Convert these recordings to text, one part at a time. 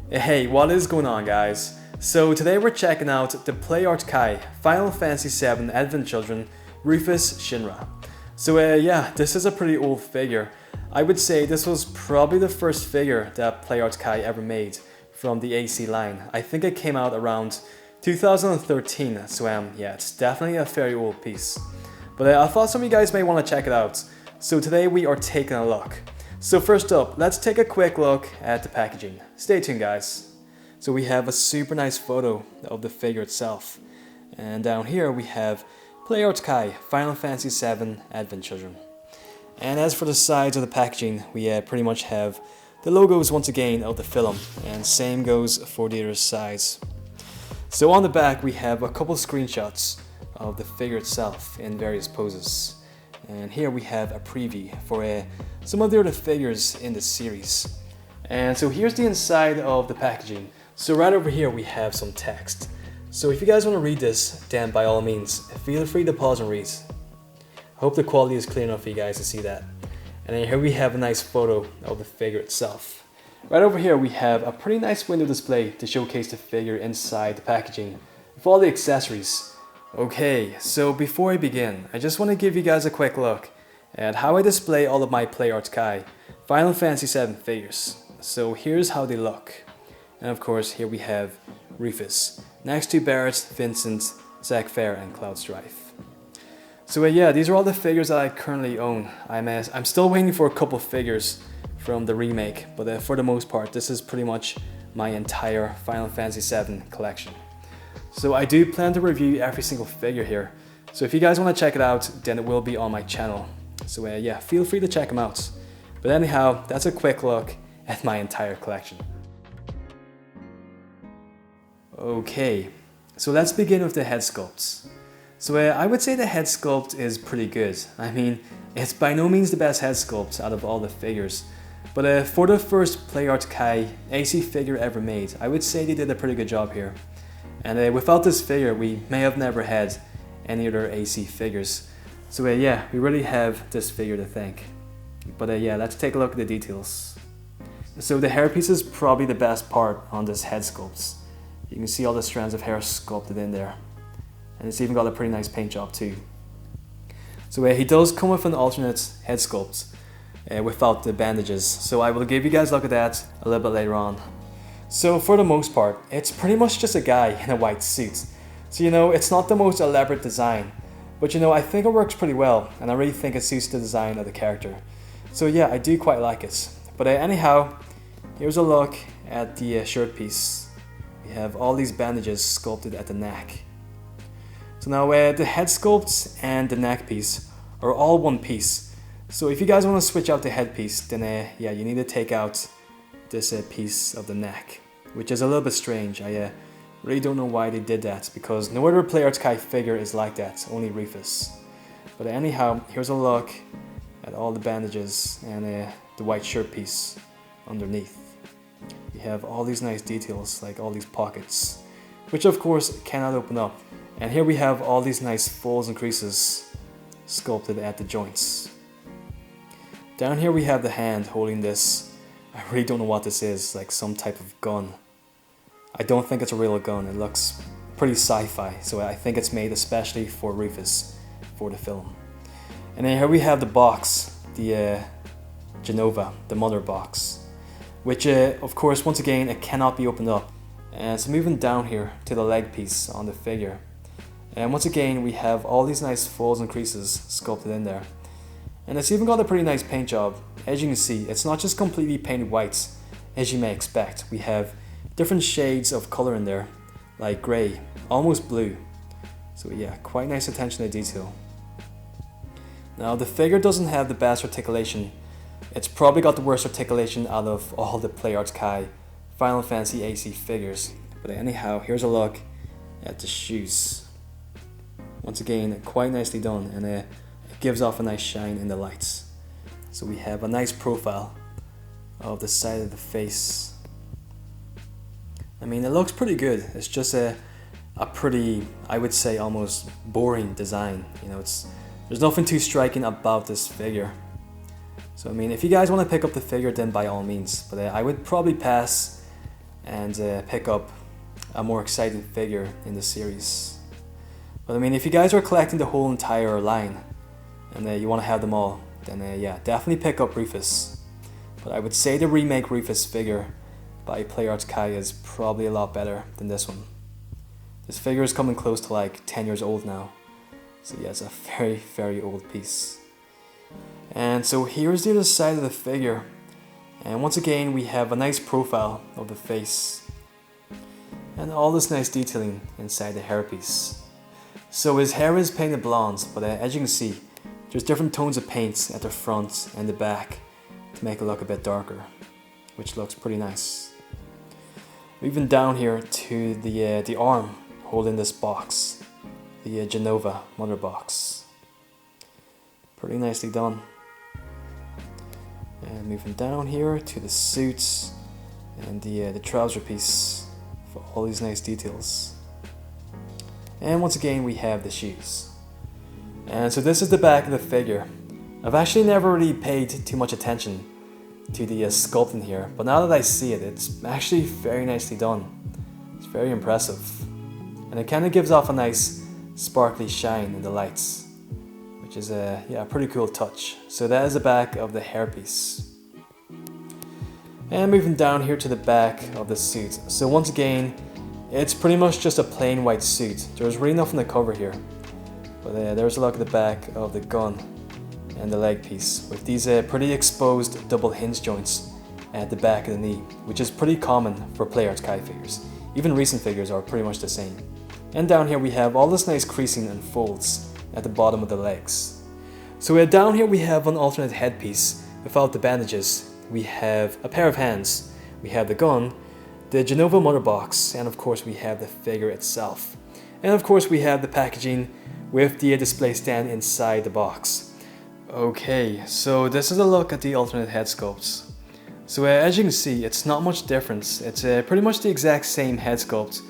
Hey, what is going on, guys? So today we're checking out the PlayArt Kai Final Fantasy VII Advent Children Rufus Shinra. So yeah, this is a pretty old figure. I would say this was probably the first figure that PlayArt Kai ever made from the AC line. I think it came out around 2013, so yeah, it's definitely a very old piece. But I thought some of you guys may want to check it out. So today we are taking a look. So first up, let's take a quick look at the packaging. Stay tuned, guys. So we have a super nice photo of the figure itself. And down here we have PlayArt Kai Final Fantasy VII Advent Children. And as for the sides of the packaging, we pretty much have the logos once again of the film, and same goes for the other sides. So on the back we have a couple screenshots of the figure itself in various poses. And here we have a preview for some of the other figures in the series. And so here's the inside of the packaging. So right over here we have some text. So if you guys want to read this, then by all means, feel free to pause and read. I hope the quality is clear enough for you guys to see that. And then here we have a nice photo of the figure itself. Right over here we have a pretty nice window display to showcase the figure inside the packaging with all the accessories. Okay, so before I begin, I just want to give you guys a quick look at how I display all of my PlayArt Kai Final Fantasy VII figures. So here's how they look. And of course, here we have Rufus, next to Barrett, Vincent, Zack Fair, and Cloud Strife. So yeah, these are all the figures that I currently own. I'm still waiting for a couple figures from the remake, but for the most part, this is pretty much my entire Final Fantasy VII collection. So I do plan to review every single figure here. So if you guys want to check it out, then it will be on my channel. So yeah, feel free to check them out. But anyhow, that's a quick look at my entire collection. Okay, so let's begin with the head sculpts. So I would say the head sculpt is pretty good. I mean, it's by no means the best head sculpt out of all the figures. But for the first PlayArt Kai AC figure ever made, I would say they did a pretty good job here. And without this figure, we may have never had any other AC figures. So yeah, we really have this figure to thank. But yeah, let's take a look at the details. So the hairpiece is probably the best part on this head sculpt. You can see all the strands of hair sculpted in there. And it's even got a pretty nice paint job too. So he does come with an alternate head sculpt without the bandages. So I will give you guys a look at that a little bit later on. So for the most part, it's pretty much just a guy in a white suit. So it's not the most elaborate design, but I think it works pretty well, and I really think it suits the design of the character. So yeah, I do quite like it. But anyhow, here's a look at the shirt piece. We have all these bandages sculpted at the neck. So now the head sculpts and the neck piece are all one piece. So if you guys want to switch out the headpiece, then yeah, you need to take out this piece of the neck, which is a little bit strange. I really don't know why they did that, because no other PlayArt Kai figure is like that, only Rufus. But anyhow, here's a look at all the bandages and the white shirt piece underneath. We have all these nice details, like all these pockets, which of course cannot open up. And here we have all these nice folds and creases sculpted at the joints. Down here we have the hand holding this. I really don't know what this is, like some type of gun. I don't think it's a real gun, it looks pretty sci-fi, so I think it's made especially for Rufus, for the film. And then here we have the box, the Genova, the mother box, which of course, once again, it cannot be opened up. And so moving down here to the leg piece on the figure. And once again, we have all these nice folds and creases sculpted in there. And it's even got a pretty nice paint job. As you can see, it's not just completely painted white, as you may expect. We have different shades of color in there, like grey, almost blue. So yeah, quite nice attention to detail. Now the figure doesn't have the best articulation. It's probably got the worst articulation out of all the PlayArt Kai Final Fantasy AC figures. But anyhow, here's a look at the shoes. Once again, quite nicely done, and it gives off a nice shine in the lights. So we have a nice profile of the side of the face. I mean, it looks pretty good. It's just a pretty, I would say, almost boring design. There's nothing too striking about this figure. So I mean, if you guys want to pick up the figure, then by all means. But I would probably pass and pick up a more exciting figure in the series. But I mean, if you guys are collecting the whole entire line and you want to have them all, then yeah, definitely pick up Rufus. But I would say the remake Rufus figure by PlayArts Kai is probably a lot better than this one. This figure is coming close to like 10 years old now. So yeah, it's a very, very old piece. And so here's the other side of the figure. And once again, we have a nice profile of the face. And all this nice detailing inside the hairpiece. So his hair is painted blonde, but as you can see, there's different tones of paints at the front and the back to make it look a bit darker, which looks pretty nice. Moving down here to the arm holding this box, the Genova mother box. Pretty nicely done. And moving down here to the suits and the trouser piece for all these nice details. And once again we have the shoes. And so this is the back of the figure. I've actually never really paid too much attention to the sculpting here, but now that I see it, it's actually very nicely done. It's very impressive. And it kind of gives off a nice sparkly shine in the lights, which is a pretty cool touch. So that is the back of the hairpiece. And moving down here to the back of the suit. So once again, it's pretty much just a plain white suit. There's really nothing to cover here. But there's a look at the back of the gun and the leg piece with these pretty exposed double hinge joints at the back of the knee, which is pretty common for PlayArts Kai figures. Even recent figures are pretty much the same. And down here we have all this nice creasing and folds at the bottom of the legs. So down here we have an alternate headpiece without the bandages. We have a pair of hands, we have the gun, the Genova mother box, and of course we have the figure itself. And of course we have the packaging with the display stand inside the box. Okay, so this is a look at the alternate head sculpts. So as you can see, it's not much difference. It's pretty much the exact same head sculpt,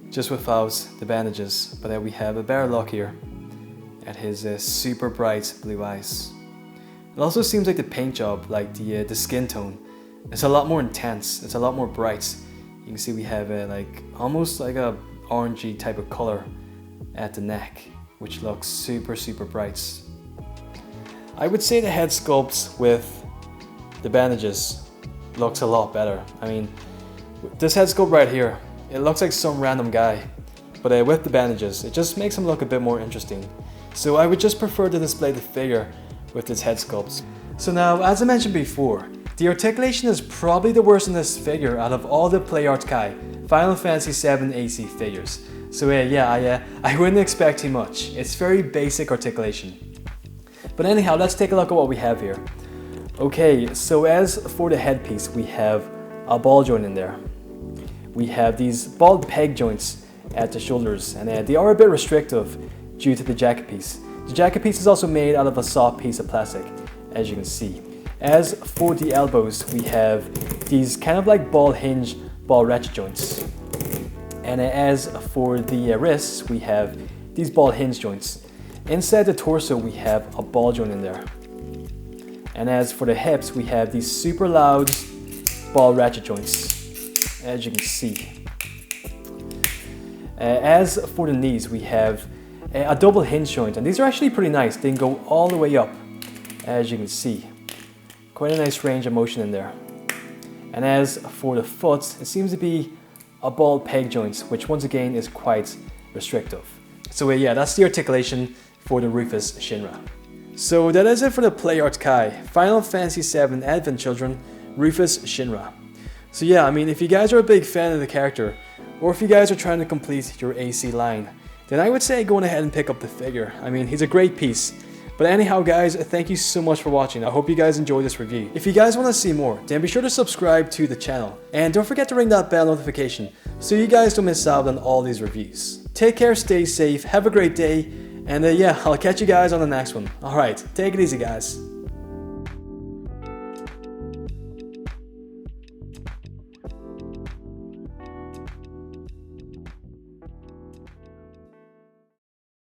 just without the bandages. But we have a better look here at his super bright blue eyes. It also seems like the paint job, like the skin tone, it's a lot more intense. It's a lot more bright. You can see we have like almost like a orangey type of color at the neck, which looks super, super bright. I would say the head sculpt with the bandages looks a lot better. I mean, this head sculpt right here, it looks like some random guy, but with the bandages, it just makes him look a bit more interesting. So I would just prefer to display the figure with its head sculpt. So now, as I mentioned before, the articulation is probably the worst in this figure out of all the PlayArts Kai Final Fantasy VII AC figures. So I wouldn't expect too much. It's very basic articulation. But anyhow, let's take a look at what we have here. Okay, so as for the headpiece, we have a ball joint in there. We have these ball peg joints at the shoulders, and they are a bit restrictive due to the jacket piece. The jacket piece is also made out of a soft piece of plastic, as you can see. As for the elbows, we have these kind of like ball hinge, ball ratchet joints. And as for the wrists, we have these ball hinge joints. Inside the torso, we have a ball joint in there. And as for the hips, we have these super loud ball ratchet joints, as you can see. As for the knees, we have a double hinge joint, and these are actually pretty nice. They can go all the way up, as you can see. Quite a nice range of motion in there. And as for the foot, it seems to be a ball peg joint, which once again is quite restrictive. So yeah, that's the articulation for the Rufus Shinra. So that is it for the PlayArts Kai Final Fantasy VII Advent Children Rufus Shinra. So yeah, I mean, if you guys are a big fan of the character, or if you guys are trying to complete your AC line, then I would say go on ahead and pick up the figure. I mean, he's a great piece. But anyhow guys, thank you so much for watching. I hope you guys enjoyed this review. If you guys want to see more, then be sure to subscribe to the channel. And don't forget to ring that bell notification so you guys don't miss out on all these reviews. Take care, stay safe, have a great day, and yeah, I'll catch you guys on the next one. Alright, take it easy guys.